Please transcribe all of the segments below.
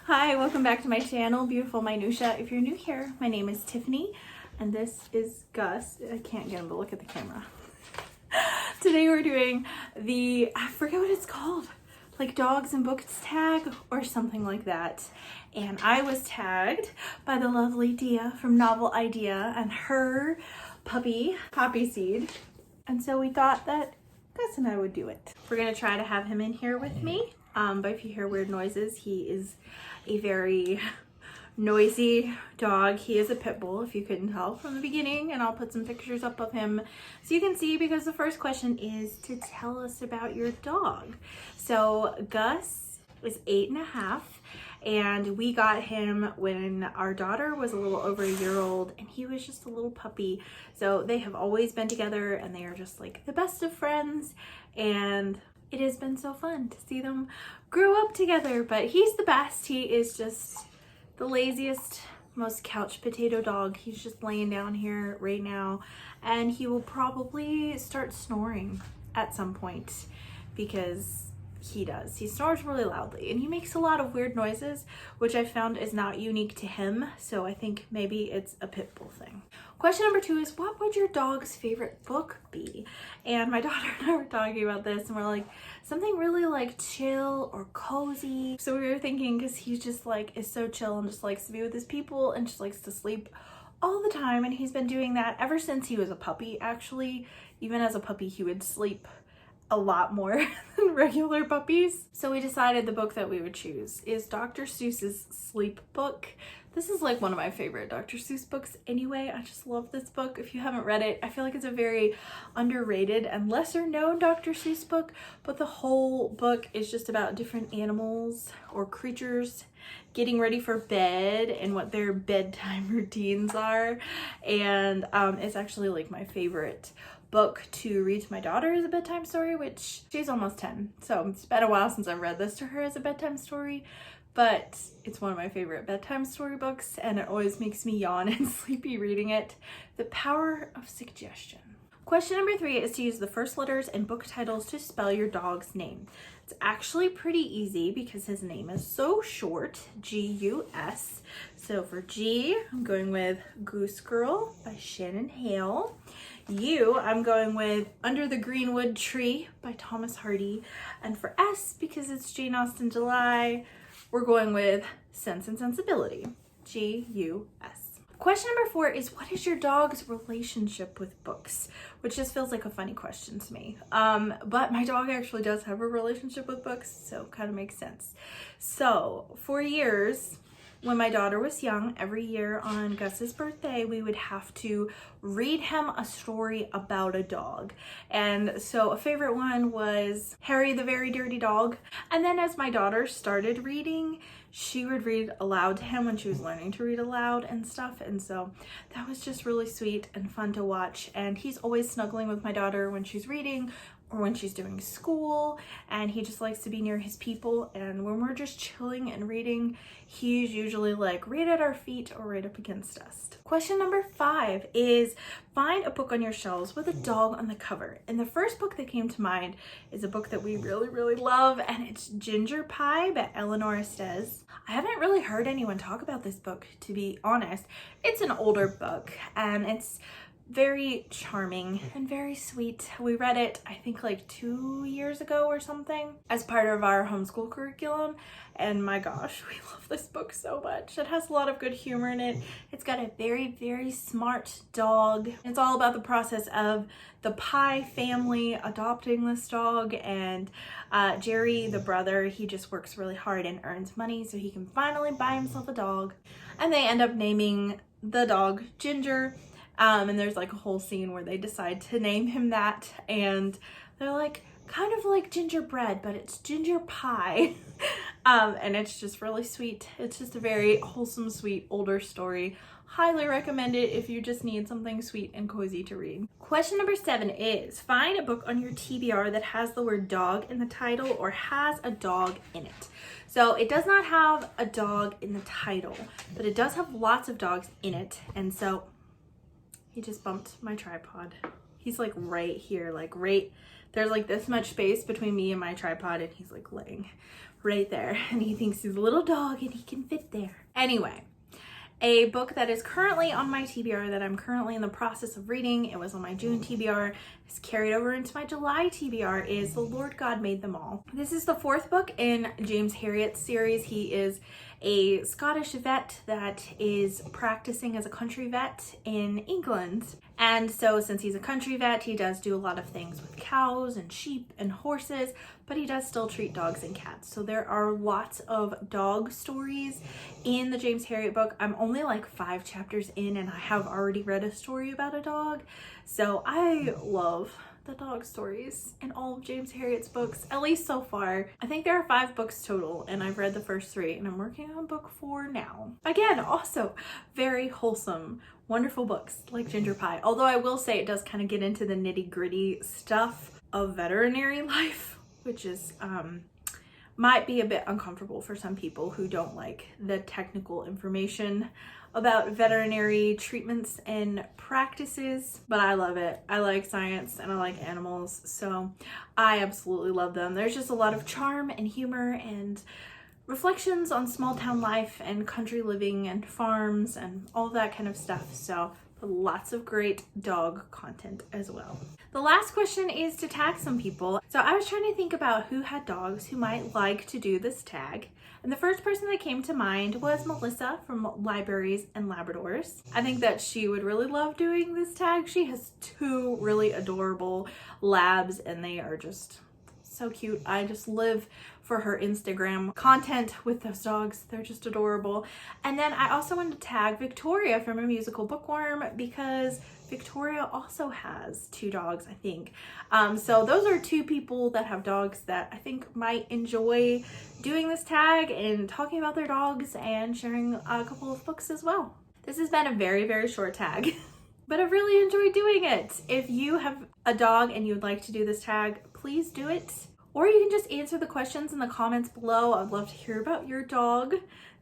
Hi, welcome back to my channel, Beautiful Minutia. If you're new here, my name is Tiffany, and this is Gus. I can't get him to look at the camera. Today we're doing I forget what it's called, like Dogs and Books tag or something like that. And I was tagged by the lovely Dia from Novel Idea and her puppy, Poppy Seed. And so we thought that Gus and I would do it. We're gonna try to have him in here with me. But if you hear weird noises, he is a very noisy dog. He is a pit bull, if you couldn't tell from the beginning, and I'll put some pictures up of him so you can see, because the first question is to tell us about your dog. So Gus is 8.5, and we got him when our daughter was a little over a year old, and he was just a little puppy. So they have always been together, and they are just like the best of friends, and it has been so fun to see them grow up together. But he's the best. He is just the laziest, most couch potato dog. He's just laying down here right now, and he will probably start snoring at some point because he does. He snores really loudly, and he makes a lot of weird noises, which I found is not unique to him. So I think maybe it's a pit bull thing. Question number 2 is, what would your dog's favorite book be? And my daughter and I were talking about this, and we're like, something really like chill or cozy. So we were thinking, because he's just like is so chill and just likes to be with his people and just likes to sleep all the time, and he's been doing that ever since he was a puppy. Actually, even as a puppy, he would sleep a lot more than regular puppies. So we decided the book that we would choose is Dr. Seuss's Sleep Book. This is like one of my favorite Dr. Seuss books anyway. I just love this book. If you haven't read it, I feel like it's a very underrated and lesser known Dr. Seuss book, but the whole book is just about different animals or creatures getting ready for bed and what their bedtime routines are. And it's actually like my favorite book to read to my daughter as a bedtime story, which she's almost 10. So it's been a while since I've read this to her as a bedtime story, but it's one of my favorite bedtime story books, and it always makes me yawn and sleepy reading it. The Power of Suggestion. Question number 3 is to use the first letters in book titles to spell your dog's name. It's actually pretty easy because his name is so short, G-U-S. So for G, I'm going with Goose Girl by Shannon Hale. U, I'm going with Under the Greenwood Tree by Thomas Hardy. And for S, because it's Jane Austen July, we're going with Sense and Sensibility, G-U-S. Question number 4 is, what is your dog's relationship with books? Which just feels like a funny question to me. But my dog actually does have a relationship with books, so kind of makes sense. So for years, when my daughter was young, every year on Gus's birthday, we would have to read him a story about a dog. And so a favorite one was Harry the Very Dirty Dog. And then as my daughter started reading, she would read aloud to him when she was learning to read aloud and stuff. And so that was just really sweet and fun to watch. And he's always snuggling with my daughter when she's reading or when she's doing school, and he just likes to be near his people. And when we're just chilling and reading, he's usually like right at our feet or right up against us. Question number 5 is, find a book on your shelves with a dog on the cover. And the first book that came to mind is a book that we really love, and it's Ginger Pie by Eleanor Estes. I haven't really heard anyone talk about this book, to be honest. It's an older book, and it's very charming and very sweet. We read it, I think, like 2 years ago or something as part of our homeschool curriculum, and my gosh, we love this book so much. It has a lot of good humor in it. It's got a very smart dog. It's all about the process of the Pie family adopting this dog, and Jerry, the brother, he just works really hard and earns money so he can finally buy himself a dog, and they end up naming the dog Ginger. And there's like a whole scene where they decide to name him that, and they're like kind of like gingerbread, but it's ginger pie. And it's just really sweet. It's just a very wholesome, sweet, older story. Highly recommend it if you just need something sweet and cozy to read. Question number 7 is, find a book on your TBR that has the word dog in the title or has a dog in it. So it does not have a dog in the title, but it does have lots of dogs in it. And so he just bumped my tripod. He's like right here, like right, there's like this much space between me and my tripod, and he's like laying right there, and he thinks he's a little dog and he can fit there. Anyway, a book that is currently on my TBR that I'm currently in the process of reading, it was on my June TBR, it's carried over into my July TBR, is The Lord God Made Them All. This is the 4th book in James Herriot's series. He is a Scottish vet that is practicing as a country vet in England. And so since he's a country vet, he does do a lot of things with cows and sheep and horses, but he does still treat dogs and cats. So there are lots of dog stories in the James Herriot book. I'm only like 5 chapters in and I have already read a story about a dog. So I love the dog stories in all of James Herriot's books, at least so far. I think there are 5 books total and I've read the first 3 and I'm working on book 4 now. Again, also very wholesome, wonderful books like Ginger Pie. Although I will say it does kind of get into the nitty-gritty stuff of veterinary life, which is might be a bit uncomfortable for some people who don't like the technical information about veterinary treatments and practices, but I love it. I like science and I like animals, so I absolutely love them. There's just a lot of charm and humor and reflections on small town life and country living and farms and all that kind of stuff. So lots of great dog content as well. The last question is to tag some people. So I was trying to think about who had dogs who might like to do this tag. And the first person that came to mind was Melissa from Libraries and Labradors. I think that she would really love doing this tag. She has 2 really adorable labs and they are just so cute. I just live for her Instagram content with those dogs. They're just adorable. And then I also wanted to tag Victoria from A Musical Bookworm because Victoria also has 2 dogs, I think. So those are 2 people that have dogs that I think might enjoy doing this tag and talking about their dogs and sharing a couple of books as well. This has been a very, very short tag, but I've really enjoyed doing it. If you have a dog and you would like to do this tag, please do it. Or you can just answer the questions in the comments below. I'd love to hear about your dog.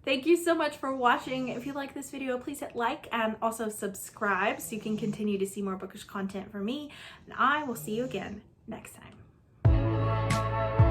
Thank you so much for watching. If you like this video, please hit like and also subscribe so you can continue to see more bookish content from me. And I will see you again next time.